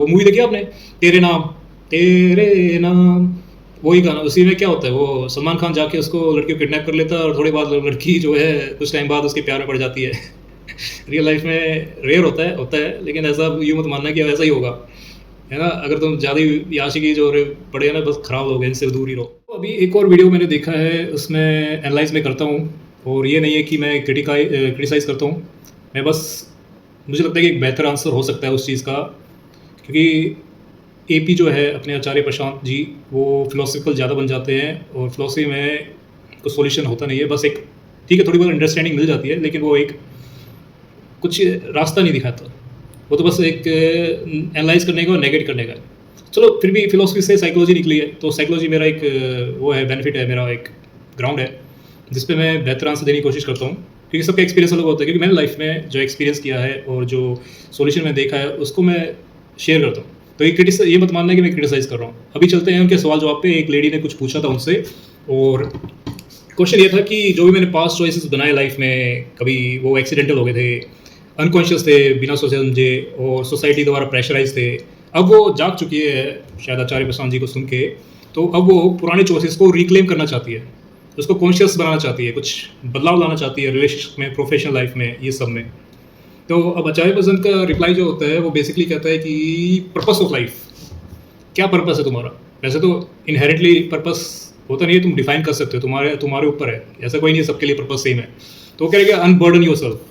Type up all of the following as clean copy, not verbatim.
वो मूवी देखी आपने? तेरे नाम, तेरे नाम, वही गाना। उसी में क्या होता है, वो सलमान खान जाके उसको लड़की को किडनैप कर लेता है और थोड़े बाद लड़की जो है कुछ टाइम बाद उसके प्यार में पड़ जाती है। रियल लाइफ में रेयर होता है, लेकिन ऐसा यूँ मत मानना कि ऐसा ही होगा, है ना? अगर तुम ज़्यादा ही आशिकी जो रे पड़े हैं ना, बस खराब हो गए, इनसे दूर ही रहो। तो अभी एक और वीडियो मैंने देखा है, उसमें एनालाइज़ मैं करता हूँ, और ये नहीं है कि मैं क्रिटिसाइज़ करता हूँ। मैं बस, मुझे लगता है कि एक बेहतर आंसर हो सकता है उस चीज़ का, क्योंकि एपी जो है अपने आचार्य प्रशांत जी, वो फिलोसफिकल ज़्यादा बन जाते हैं, और फिलोसफी में कोई सॉल्यूशन होता नहीं है। बस एक, ठीक है, थोड़ी बहुत अंडरस्टैंडिंग मिल जाती है, लेकिन वो एक कुछ रास्ता नहीं दिखाता। वो तो बस एक एनालाइज़ करने का और नेगेट करने का है। चलो, फिर भी फिलोसफी से साइकोलॉजी निकली है, तो साइकोलॉजी मेरा एक वो है, बेनिफिट है, मेरा एक ग्राउंड है, जिस पे मैं बेहतर आंसर देने की कोशिश करता हूँ। क्योंकि सबका एक्सपीरियंस अलग होता है, क्योंकि मैंने लाइफ में जो एक्सपीरियंस किया है और जो सॉल्यूशन मैंने देखा है, उसको मैं शेयर करता हूँ। तो ये मत मानना कि मैं क्रिटिसाइज़ कर रहा हूँ। अभी चलते हैं उनके सवाल जवाब पे। एक लेडी ने कुछ पूछा था उनसे, और क्वेश्चन ये था कि जो भी मैंने पास्ट चॉइसेस बनाए लाइफ में, कभी वो एक्सीडेंटल हो गए थे, अनकॉन्शियस थे, बिना सोचे समझे, और सोसाइटी द्वारा प्रेशराइज थे। अब वो जाग चुकी है, शायद आचार्य प्रशांत जी को सुन के, तो अब वो पुराने चॉइसेस को रिक्लेम करना चाहती है, उसको कॉन्शियस बनाना चाहती है, कुछ बदलाव लाना चाहती है रिलेशनशिप में, प्रोफेशनल लाइफ में, ये सब में। तो अब आचार्य प्रशांत का रिप्लाई जो होता है, वो बेसिकली कहता है कि पर्पस ऑफ लाइफ, क्या पर्पस है तुम्हारा? वैसे तो इनहेरेंटली पर्पस होता नहीं है, तुम डिफाइन कर सकते हो, तुम्हारे तुम्हारे ऊपर है, ऐसा कोई नहीं है सबके लिए पर्पस सेम है। तो वो कह रहे अनबर्डन योरसेल्फ।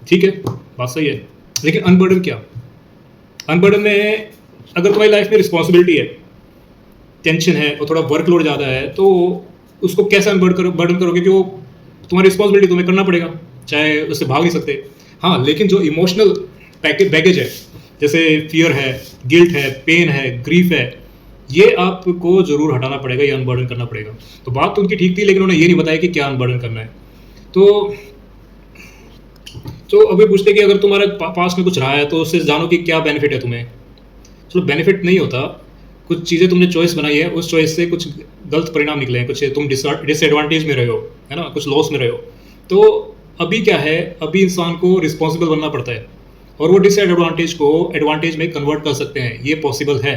ठीक है, बात सही है, लेकिन अनबर्डन क्या? अनबर्डन में अगर तुम्हारी लाइफ में रिस्पॉन्सिबिलिटी है, टेंशन है और थोड़ा वर्कलोड ज़्यादा है, तो उसको कैसे बर्डन करोगे? कि वो तुम्हारी रिस्पॉन्सिबिलिटी, तुम्हें करना पड़ेगा, चाहे उससे भाग नहीं सकते। हाँ, लेकिन जो इमोशनल बैगेज है, जैसे फियर है, गिल्ट है, पेन है, ग्रीफ है, ये आपको जरूर हटाना पड़ेगा, ये अनबर्डन करना पड़ेगा। तो बात तो उनकी ठीक थी, लेकिन उन्होंने ये नहीं बताया कि क्या अनबर्डन करना है। तो अभी पूछते कि अगर तुम्हारे पास में कुछ रहा है, तो उससे जानो कि क्या बेनिफिट है तुम्हें। चलो, बेनिफिट नहीं होता, कुछ चीज़ें तुमने चॉइस बनाई है, उस चॉइस से कुछ गलत परिणाम निकले हैं, कुछ तुम डिसएडवांटेज में रहे हो, है ना, कुछ लॉस में रहे हो। तो अभी क्या है, अभी इंसान को रिस्पॉन्सिबल बनना पड़ता है, और वो डिसएडवांटेज को एडवांटेज में कन्वर्ट कर सकते हैं, ये पॉसिबल है।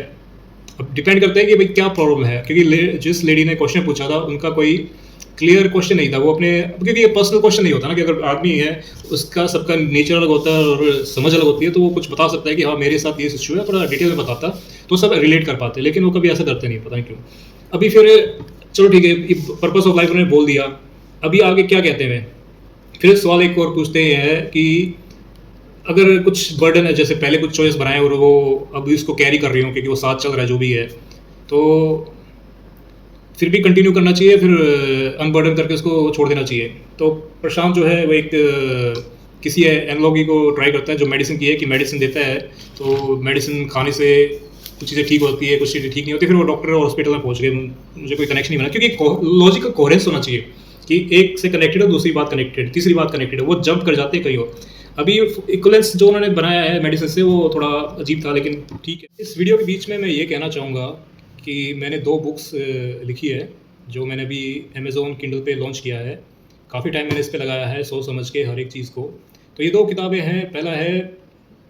अब डिपेंड करता है कि भाई क्या प्रॉब्लम है, क्योंकि जिस लेडी ने क्वेश्चन पूछा था, उनका कोई क्लियर क्वेश्चन नहीं था। वो अपने, क्योंकि ये पर्सनल क्वेश्चन नहीं होता ना, कि अगर आदमी है, उसका सबका नेचर अलग होता है और समझ अलग होती है, तो वो कुछ बता सकता है कि हाँ मेरे साथ ये इशू है, थोड़ा डिटेल में बताता, तो सब रिलेट कर पाते हैं। लेकिन वो कभी ऐसा करते नहीं, पता नहीं क्यों। अभी फिर चलो ठीक है, पर्पस ऑफ लाइफ उन्होंने बोल दिया, अभी आगे क्या कहते हैं? फिर सवाल एक और पूछते हैं कि अगर कुछ बर्डन है, जैसे पहले कुछ चॉइस बनाए और वो अभी उसको कैरी कर रही हूँ, क्योंकि वो साथ चल रहा है जो भी है, तो फिर भी कंटिन्यू करना चाहिए, फिर अनबर्डन करके उसको छोड़ देना चाहिए। तो प्रशांत जो है वो एक किसी एनालॉगी को ट्राई करता है, जो मेडिसिन की है, कि मेडिसिन देता है, तो मेडिसिन खाने से कुछ चीज़ें ठीक होती है, कुछ चीज़ें ठीक नहीं होती, फिर वो डॉक्टर और हॉस्पिटल में पहुंच गए। मुझे कोई कनेक्शन नहीं बना, क्योंकि लॉजिकल कोहेरेंस होना चाहिए, कि एक से कनेक्टेड है, दूसरी बात कनेक्टेड, तीसरी बात कनेक्टेड है, वो जंप कर जाते हैं कहीं और। अभी इक्वलेंस जो उन्होंने बनाया है मेडिसिन से, वो थोड़ा अजीब था, लेकिन ठीक है। इस वीडियो के बीच में मैं ये कहना चाहूँगा कि मैंने 2 बुक्स लिखी है, जो मैंने अभी अमेज़न किंडल पे लॉन्च किया है। काफ़ी टाइम मैंने इस पे लगाया है, सोच समझ के हर एक चीज़ को। तो ये 2 किताबें हैं, पहला है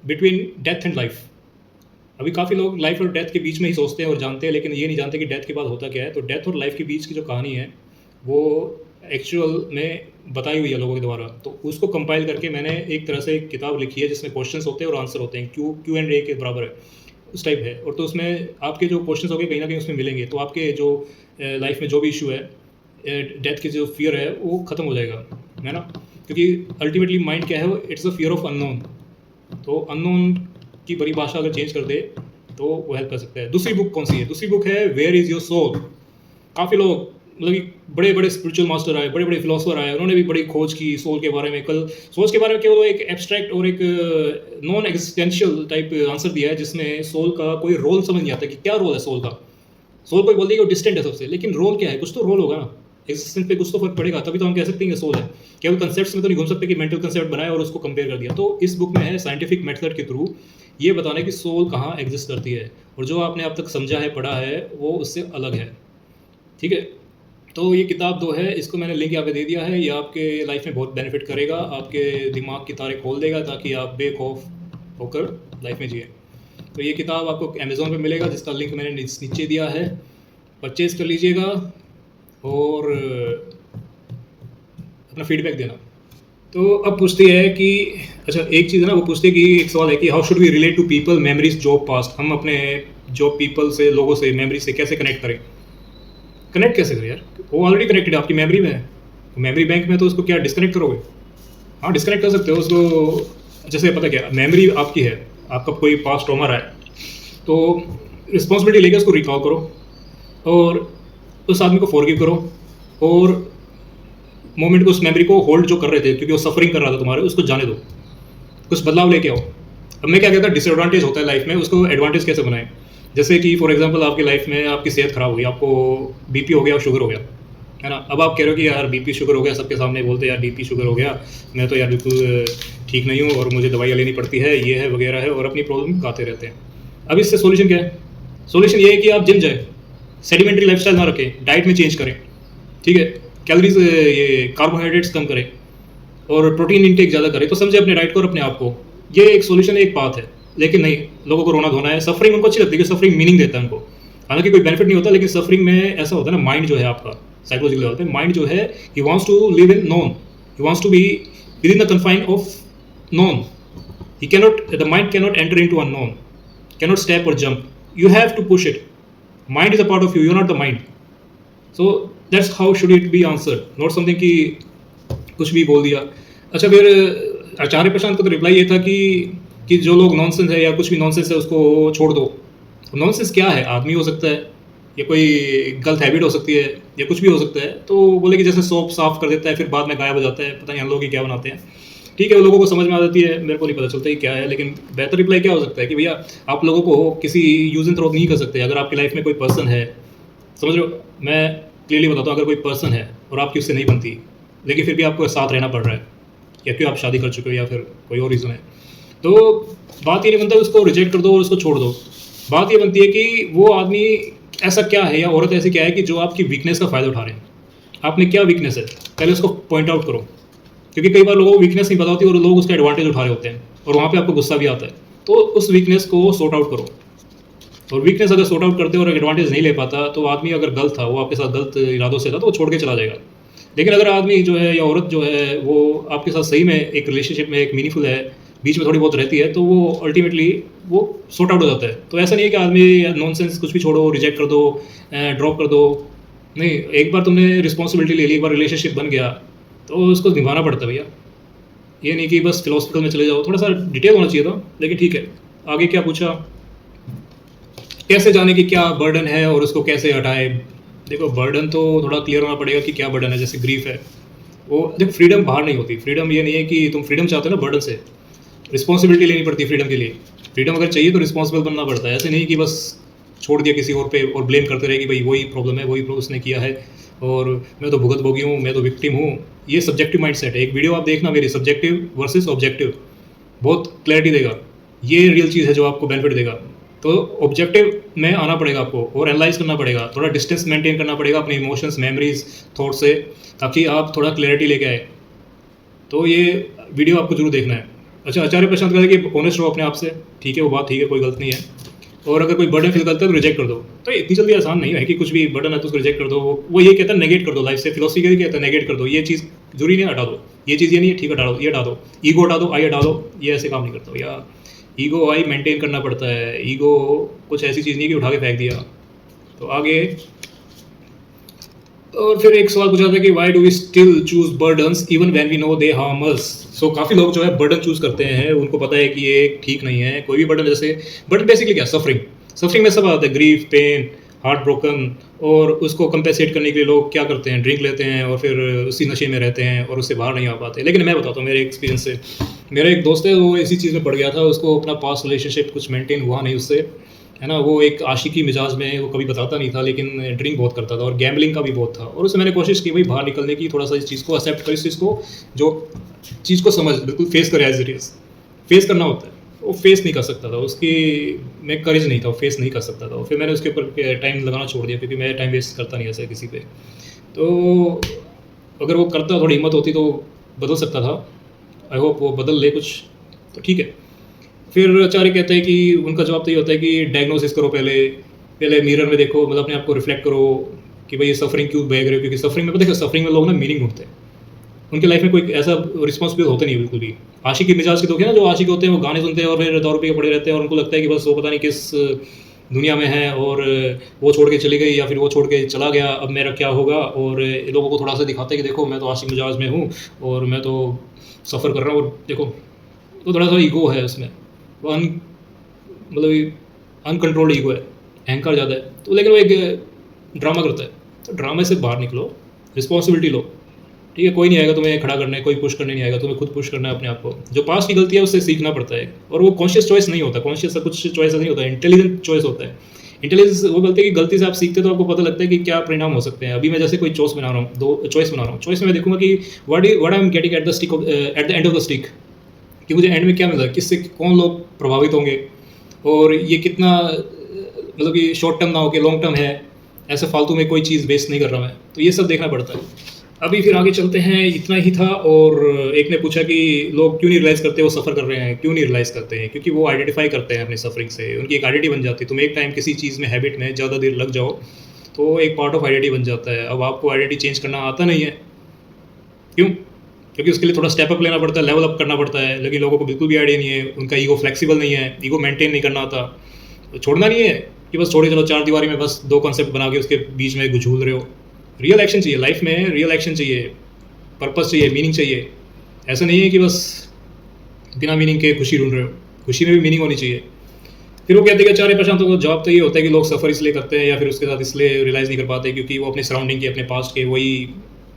बिटवीन डेथ एंड लाइफ। अभी काफ़ी लोग लाइफ और डेथ के बीच में ही सोचते हैं और जानते हैं, लेकिन ये नहीं जानते कि डेथ के बाद होता क्या है। तो डेथ और लाइफ के बीच की जो कहानी है, वो एक्चुअल में बताई हुई है लोगों के द्वारा। तो उसको कंपाइल करके मैंने एक तरह से एक किताब लिखी है, जिसमें क्वेश्चंस होते हैं और आंसर होते हैं, क्यू एंड ए के बराबर है, उस टाइप है। और तो उसमें आपके जो क्वेश्चंस होंगे, कहीं ना कहीं उसमें मिलेंगे, तो आपके जो लाइफ में जो भी इशू है, डेथ की जो फियर है, वो ख़त्म हो जाएगा, है ना। क्योंकि अल्टीमेटली माइंड क्या है, it's a fear of unknown. तो अननोन की बड़ी भाषा अगर चेंज कर दे, तो वो हेल्प कर सकता है। दूसरी बुक कौन सी है? दूसरी बुक है वेयर इज़ योर सोल। काफ़ी लोग, मतलब कि बड़े बड़े स्पिरिचुअल मास्टर आए, बड़े बड़े फिलोसफर आए, उन्होंने भी बड़ी खोज की सोल के बारे में। कल सोच के बारे में केवल एक एब्स्ट्रैक्ट और एक नॉन एग्जिस्टेंशियल टाइप आंसर दिया है, जिसमें सोल का कोई रोल समझ नहीं आता कि क्या रोल है सोल का। सोल कोई बोल देगा वो डिस्टेंट है सबसे, लेकिन रोल क्या है? कुछ तो रोल होगा ना, एग्जिस्टेंस पे कुछ तो फर्क पड़ेगा, तभी तो हम कह सकते हैं कि सोल है। केवल कंसेप्ट्स में तो नहीं घूम सकते कि मेंटल कंसेप्ट बनाया और उसको कंपेयर कर दिया। तो इस बुक में है साइंटिफिक मेथड के थ्रू ये बताना कि सोल कहाँ एग्जिस्ट करती है, और जो आपने अब तक समझा है, पढ़ा है, वो उससे अलग है। ठीक है, तो ये किताब 2 है, इसको मैंने लिंक यहाँ पे दे दिया है। ये आपके लाइफ में बहुत बेनिफिट करेगा, आपके दिमाग की तारें खोल देगा, ताकि आप बेखौफ होकर लाइफ में जिए। तो ये किताब आपको अमेज़ॉन पे मिलेगा, जिसका लिंक मैंने नीचे दिया है, परचेज़ कर लीजिएगा और अपना फीडबैक देना। तो अब पूछती है कि अच्छा, एक चीज़ है ना, वो पूछती है कि एक सवाल है कि how should we relate to people memories job past, हम अपने जॉब पीपल से, लोगों से, मेमोरी से कैसे कनेक्ट करें। कनेक्ट कैसे करें यार, वो ऑलरेडी कनेक्टेड है, आपकी मेमोरी में है, मेमोरी बैंक में, तो उसको क्या डिस्कनेक्ट करोगे। हाँ, डिस्कनेक्ट कर सकते हो उसको। जैसे पता क्या, मेमोरी आपकी है, आपका कोई पास्ट ट्रॉमा रहा है, तो रिस्पॉन्सिबिलिटी लेके उसको रिकॉल करो और उस आदमी को फॉरगिव करो और मोमेंट को, उस मेमोरी को होल्ड जो कर रहे थे क्योंकि वो सफरिंग कर रहा था तुम्हारे, उसको जाने दो, कुछ बदलाव लेके आओ। अब मैं क्या कहता, डिसएडवांटेज होता है लाइफ में, उसको एडवांटेज कैसे बनाएं। जैसे कि फॉर एग्जांपल आपकी लाइफ में आपकी सेहत खराब हो गई, आपको बीपी हो गया, शुगर हो गया, है ना। अब आप कह रहे हो कि यार बीपी शुगर हो गया, सबके सामने बोलते हैं यार बीपी शुगर हो गया, मैं तो यार बिल्कुल ठीक नहीं हूँ और मुझे दवाइयाँ लेनी पड़ती है, ये है वगैरह है, और अपनी प्रॉब्लम गाते रहते हैं। अब इससे सोल्यूशन क्या है। सोल्यूशन ये है कि आप जिम जाए, सेडिमेंट्री लाइफस्टाइल ना रखें, डाइट में चेंज करें, ठीक है, कैलोरीज, ये कार्बोहाइड्रेट्स कम करें और प्रोटीन इंटेक ज़्यादा करें, तो समझे अपने डाइट को और अपने आप को। ये एक सोल्यूशन है, एक पाथ है। लेकिन नहीं, लोगों को रोना धोना है, सफरिंग उनको अच्छी लगती है कि सफरिंग मीनिंग देता है उनको, हालांकि कोई बेनिफिट नहीं होता। लेकिन सफरिंग में ऐसा होता है ना, माइंड जो है आपका साइकोलॉजिकल लेवल पे, माइंड जो है, he wants to live in known, he wants to be within the confine of known. He cannot, the mind cannot enter into unknown, cannot step और jump, you have to push it. Mind is a part of you, you're not the mind. So that's how should it be answered, not something कि कुछ भी बोल दिया। अच्छा, फिर आचार्य प्रशांत का तो रिप्लाई ये था कि जो लोग नॉनसेंस है या कुछ भी नॉनसेंस है उसको छोड़ दो। नॉनसेंस क्या है, आदमी हो सकता है या कोई गलत हैबिट हो सकती है या कुछ भी हो सकता है। तो बोले कि जैसे सोप साफ कर देता है फिर बाद में गायब हो जाता है, पता नहीं हम लोग ही क्या बनाते हैं। ठीक है, वो लोगों को समझ में आ जाती है, मेरे को नहीं पता चलता कि क्या है। लेकिन बेहतर रिप्लाई क्या हो सकता है कि भैया आप लोगों को किसी यूज एंड थ्रो नहीं कर सकते। अगर आपकी लाइफ में कोई पर्सन है, समझ लो, मैं क्लियरली बताता हूँ, अगर कोई पर्सन है और आपकी उससे नहीं बनती, लेकिन फिर भी आपको साथ रहना पड़ रहा है, या क्यों आप शादी कर चुके हो या फिर कोई और रीज़न है, तो बात ये नहीं बनता उसको रिजेक्ट कर दो और उसको छोड़ दो। बात ये बनती है कि वो आदमी ऐसा क्या है या औरत ऐसी क्या है कि जो आपकी वीकनेस का फ़ायदा उठा रहे हैं। आपने क्या वीकनेस है, पहले उसको पॉइंट आउट करो, क्योंकि कई बार लोगों को वीकनेस नहीं पता होती और लोग उसका एडवांटेज उठा रहे होते हैं और वहाँ पे आपको गुस्सा भी आता है। तो उस वीकनेस को सॉर्ट आउट करो, और वीकनेस अगर सॉर्ट आउट करते हो और एडवांटेज नहीं ले पाता, तो आदमी अगर गलत था, वो आपके साथ गलत इरादों से था, तो वो छोड़ के चला जाएगा। लेकिन अगर आदमी जो है या औरत जो है वो आपके साथ सही में एक रिलेशनशिप में एक मीनिंगफुल है, बीच में थोड़ी बहुत रहती है, तो वो अल्टीमेटली वो सॉर्ट आउट हो जाता है। तो ऐसा नहीं है कि आदमी नॉनसेंस कुछ भी छोड़ो, रिजेक्ट कर दो, ड्रॉप कर दो। नहीं, एक बार तुमने रिस्पॉन्सिबिलिटी ले ली, एक बार रिलेशनशिप बन गया, तो उसको निभाना पड़ता है भैया। ये नहीं कि बस फिलोसफिकल में चले जाओ, थोड़ा सा डिटेल होना चाहिए था। लेकिन ठीक है, आगे क्या पूछा, कैसे जाने कि क्या बर्डन है और उसको कैसे हटाए। देखो, बर्डन तो थोड़ा क्लियर होना पड़ेगा कि क्या बर्डन है। जैसे ग्रीफ है, वो देखो, फ्रीडम बाहर नहीं होती। फ्रीडम ये नहीं है कि तुम फ्रीडम चाहते हो ना, बर्डन से रिस्पॉन्सिबिलिटी लेनी पड़ती है फ्रीडम के लिए। फ्रीडम अगर चाहिए तो रिस्पॉन्सिबल बनना पड़ता है। ऐसे नहीं कि बस छोड़ दिया किसी और पे और ब्लेम करते रहे कि भाई वही प्रॉब्लम है, वही उसने किया है और मैं तो भुगतभोगी हूँ, मैं तो विक्टिम हूँ। ये सब्जेक्टिव माइंडसेट है। एक वीडियो आप देखना मेरी, सब्जेक्टिव वर्सेस ऑब्जेक्टिव, बहुत क्लैरिटी देगा। ये रियल चीज़ है जो आपको बेनिफिट देगा। तो ऑब्जेक्टिव में आना पड़ेगा आपको और एनालाइज करना पड़ेगा, थोड़ा डिस्टेंस मेंटेन करना पड़ेगा अपने इमोशंस, मेमोरीज, थॉट से, ताकि आप थोड़ा क्लैरिटी लेके आए। तो ये वीडियो आपको जरूर देखना है। अच्छा, आचार्य प्रशांत कहते हैं कि ऑनेस्ट रहो अपने आप से। ठीक है, वो बात ठीक है, कोई गलत नहीं है। और अगर कोई बर्डन फील करता है तो रिजेक्ट कर दो। तो इतनी जल्दी आसान नहीं है कि कुछ भी बर्डन है तो उसको रिजेक्ट कर दो। वो ये कहता है नेगेट कर दो लाइफ से, फिलोसफी कहता है नेगेट कर दो। ये चीज़ जरूरी नहीं, हटा दो। ये चीज़ ये नहीं है, ठीक है, हटा दो, ये हटा दो। ईगो हटा दो, आई हटा दो, ये ऐसे काम नहीं करता भैया। ईगो आई मेंटेन करना पड़ता है। ईगो कुछ ऐसी चीज़ नहीं कि उठा के फेंक दिया। तो आगे, और फिर एक सवाल पूछा था कि why do we still choose burdens even when we know they harm us. So काफ़ी लोग जो है बर्डन चूज करते हैं, उनको पता है कि ये ठीक नहीं है। कोई भी बर्डन, जैसे बर्डन बेसिकली क्या, सफरिंग। सफरिंग में सब आता है, ग्रीफ, पेन, हार्ट ब्रोकन। और उसको कंपेंसेट करने के लिए लोग क्या करते हैं, ड्रिंक लेते हैं और फिर उसी नशे में रहते हैं और उससे बाहर नहीं आ पाते। लेकिन मैं बताता हूँ मेरे एक्सपीरियंस से। मेरा एक दोस्त है, वो इसी चीज़ में पड़ गया था। उसको अपना पास्ट रिलेशनशिप कुछ मेंटेन हुआ नहीं उससे, है ना। वो एक आशिकी मिजाज में, वो कभी बताता नहीं था, लेकिन ड्रिंक बहुत करता था और गैम्बलिंग का भी बहुत था। और उससे मैंने कोशिश की भाई बाहर निकलने की, थोड़ा सा इस चीज़ को एक्सेप्ट कर, इस चीज़ को, जो चीज़ को समझ, बिल्कुल फेस करे एज इट इज़। फेस करना होता है, वो फेस नहीं कर सकता था, उसकी में करेज नहीं था, वो फेस नहीं कर सकता था। फिर मैंने उसके ऊपर टाइम लगाना छोड़ दिया, क्योंकि मैं टाइम वेस्ट करता नहीं ऐसे किसी पे। तो अगर वो करता, थोड़ी हिम्मत होती तो बदल सकता था। आई होप वो बदल ले कुछ, तो ठीक है। फिर आचार्य कहते हैं कि उनका जवाब तो ये होता है कि डायग्नोसिस करो पहले, पहले मिरर में देखो, मतलब अपने आप को रिफ्लेक्ट करो कि भाई ये सफरिंग क्यों बह रहे हो, क्योंकि सफरिंग में, देखो सफरिंग में लोग ना मीनिंग ढूंढते हैं, उनकी लाइफ में कोई ऐसा रिस्पॉन्सिबिलिटी होता नहीं है बिल्कुल भी। आशिकी मिजाज के लोग हैं ना, जो आशिक होते हैं वो गाने सुनते हैं और फिर दारू पी के पड़े रहते हैं और उनको लगता है कि बस वो पता नहीं किस दुनिया में है और वो छोड़ के चली गई या फिर वो छोड़ के चला गया, अब मेरा क्या होगा। और ये लोगों को थोड़ा सा दिखाते हैं कि देखो मैं तो आशिक मिजाज में हूँ और मैं तो सफ़र कर रहा हूँ, और देखो तो थोड़ा सा ईगो है उसमें, वो मतलब अनकंट्रोल्ड ईगो है, अहंकार ज़्यादा है। तो लेकिन वो एक ड्रामा करता है, तो ड्रामे से बाहर निकलो, रिस्पॉन्सिबिलिटी लो। ठीक है, कोई नहीं आएगा तुम्हें खड़ा करने, कोई पुश करने नहीं आएगा, तुम्हें खुद पुश करना है अपने आप को। जो पास्ट की गलती है उससे सीखना पड़ता है, और वो कॉन्शियस चॉइस नहीं होता, कॉन्शियस सा कुछ चॉइस नहीं होता, इंटेलिजेंट चॉइस होता है। इंटेलिजेंस वो बोलते हैं कि गलती से आप सीखते तो आपको पता लगता है कि क्या परिणाम हो सकते हैं। अभी मैं जैसे कोई चॉइस बना रहा हूँ, दो चॉइस बना रहा हूँ, चॉइस में मैं देखूंगा कि what I am getting at the stick, at the end of the stick, कि मुझे एंड में क्या मिल रहा है, किससे कौन लोग प्रभावित होंगे, और ये कितना मतलब कि शॉर्ट टर्म ना हो के लॉन्ग टर्म है, ऐसे फालतू में कोई चीज़ वेस्ट नहीं कर रहा मैं। तो ये सब देखना पड़ता है। अभी फिर आगे चलते हैं, इतना ही था। और एक ने पूछा कि लोग क्यों नहीं रियलाइज़ करते वो सफ़र कर रहे हैं, क्यों नहीं रियलाइज़ करते हैं? क्योंकि वो आइडेंटिफाई करते हैं अपनी सफरिंग से, उनकी एक आइडेंटिटी बन जाती है। तुम एक टाइम किसी चीज़ में, हैबिट में ज़्यादा देर लग जाओ तो एक पार्ट ऑफ आइडेंटिटी बन जाता है। अब आपको आइडेंटिटी चेंज करना आता नहीं है, क्यों? क्योंकि उसके लिए थोड़ा स्टेप अप लेना पड़ता है, लेवल अप करना पड़ता है। लेकिन लोगों को बिल्कुल भी आइडिया नहीं है, उनका ईगो फ्लेक्सिबल नहीं है, ईगो मेंटेन नहीं करना आता। तो छोड़ना नहीं है कि बस छोड़े चलो, चार दीवारी में बस दो कॉन्सेप्ट बना के उसके बीच में झूल रहे हो। रियल एक्शन चाहिए लाइफ में, रियल एक्शन चाहिए, पर्पस चाहिए, मीनिंग चाहिए। ऐसा नहीं है कि बस बिना मीनिंग के खुशी ढूंढ रहे हो, खुशी में भी मीनिंग होनी चाहिए। फिर वो कहते हैं कि आचार्य प्रशांत को जवाब तो ये होता है कि लोग सफ़र इसलिए करते हैं या फिर उसके साथ इसलिए रियलाइज़ नहीं कर पाते क्योंकि वो अपने सराउंडिंग के, अपने पास्ट के वही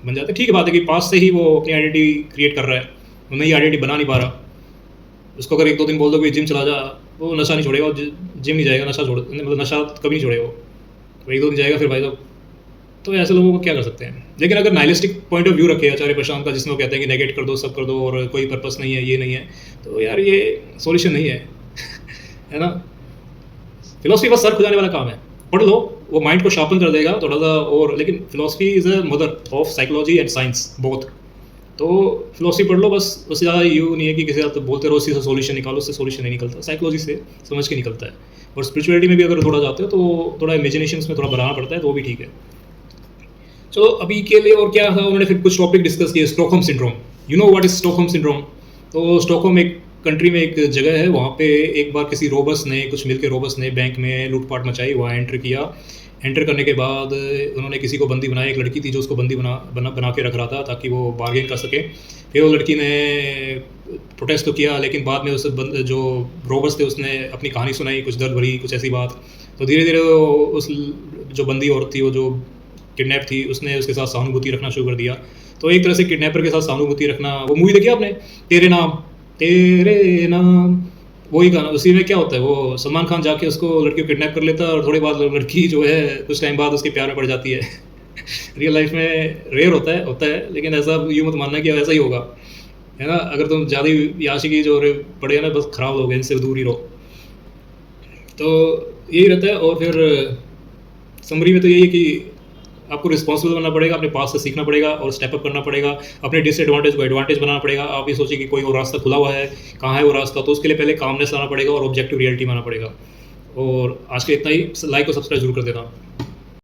बन जाते हैं। ठीक है, बात है कि पास्ट से ही वो अपनी आइडेंटिटी क्रिएट कर रहा है, वो नई आइडेंटिटी बना नहीं पा रहा। उसको अगर एक दो दिन बोल दो कि जिम चला जा, वो नशा नहीं छोड़ेगा, जिम नहीं जाएगा, नशा छोड़, मतलब नशा कभी नहीं छोड़ेगा वो एक दो दिन जाएगा फिर भाई साहब। तो ऐसे लोगों को क्या कर सकते हैं? लेकिन अगर नाइलिस्टिक पॉइंट ऑफ व्यू रखे आचार्य प्रशांत का, जिसमें वो कहते हैं कि नेगेट कर दो, सब कर दो और कोई पर्पस नहीं है, ये नहीं है, तो यार ये सॉल्यूशन नहीं है है ना। फिलोसफी बस सर खुजाने वाला काम है, पढ़ लो, वो माइंड को शार्पन कर देगा थोड़ा सा। और लेकिन philosophy is a mother of psychology and science both. तो फिलोसफी पढ़ लो बस, उससे ज़्यादा यूँ नहीं है कि किसी साथ बोलते रहो उसी से सॉल्यूशन निकालो, उससे सॉल्यूशन नहीं निकलता, साइकोलॉजी से समझ के निकलता है। और स्पिरिचुअलिटी में भी अगर थोड़ा जाते हो तो थोड़ा इमेजिनेशन में थोड़ा बढ़ाना पड़ता है, तो वो भी ठीक है। चलो अभी के लिए और क्या था, उन्होंने फिर कुछ टॉपिक डिस्कस किए। Stockholm syndrome, you know what is Stockholm syndrome? तो स्टॉकहोम एक कंट्री में एक जगह है, वहाँ पे एक बार किसी रोबर्स ने, कुछ मिलके रोबर्स ने बैंक में लूटपाट मचाई, वहाँ एंटर किया। एंटर करने के बाद उन्होंने किसी को बंदी बनाया, एक लड़की थी जो उसको बंदी बना के रख रहा था ताकि वो बार्गेन कर सके। फिर वो लड़की ने प्रोटेस्ट तो किया, लेकिन बाद में उस जो रोबर्स थे उसने अपनी कहानी सुनाई, कुछ दर्द भरी, कुछ ऐसी बात। तो धीरे धीरे उस जो बंदी औरत थी, वो जो किडनैप थी, उसने उसके साथ सहानुभूति रखना शुरू कर दिया। तो एक तरह से किडनैपर के साथ सहानुभूति रखना, वो मूवी देखी आपने, तेरे नाम तेरे नाम, वही गाना। उसी में क्या होता है, वो सलमान खान जाके उसको लड़की को किडनैप कर लेता है और थोड़ी बाद लड़की जो है कुछ टाइम बाद उसके प्यार में पड़ जाती है रियल लाइफ में रेयर होता है, लेकिन ऐसा यूँ मत मानना कि ऐसा ही होगा, है ना। अगर तुम ज़्यादा आशिकी जो पड़े हैं ना, बस खराब लोग हैं, इनसे दूर ही रहो। तो यही रहता है। और फिर समरी में तो यही है कि आपको रिस्पॉन्सिबल बनना पड़ेगा, अपने पास से सीखना पड़ेगा और स्टेप अप करना पड़ेगा, अपने डिसएडवांटेज को एडवांटेज बनाना पड़ेगा। आप ये सोचिए कि कोई और रास्ता खुला हुआ है, कहाँ है वो रास्ता, तो उसके लिए पहले कामनेस लाना पड़ेगा और ऑब्जेक्टिव रियलिटी मानना पड़ेगा। और आज के इतना ही, लाइक और सब्सक्राइब जरूर कर देना।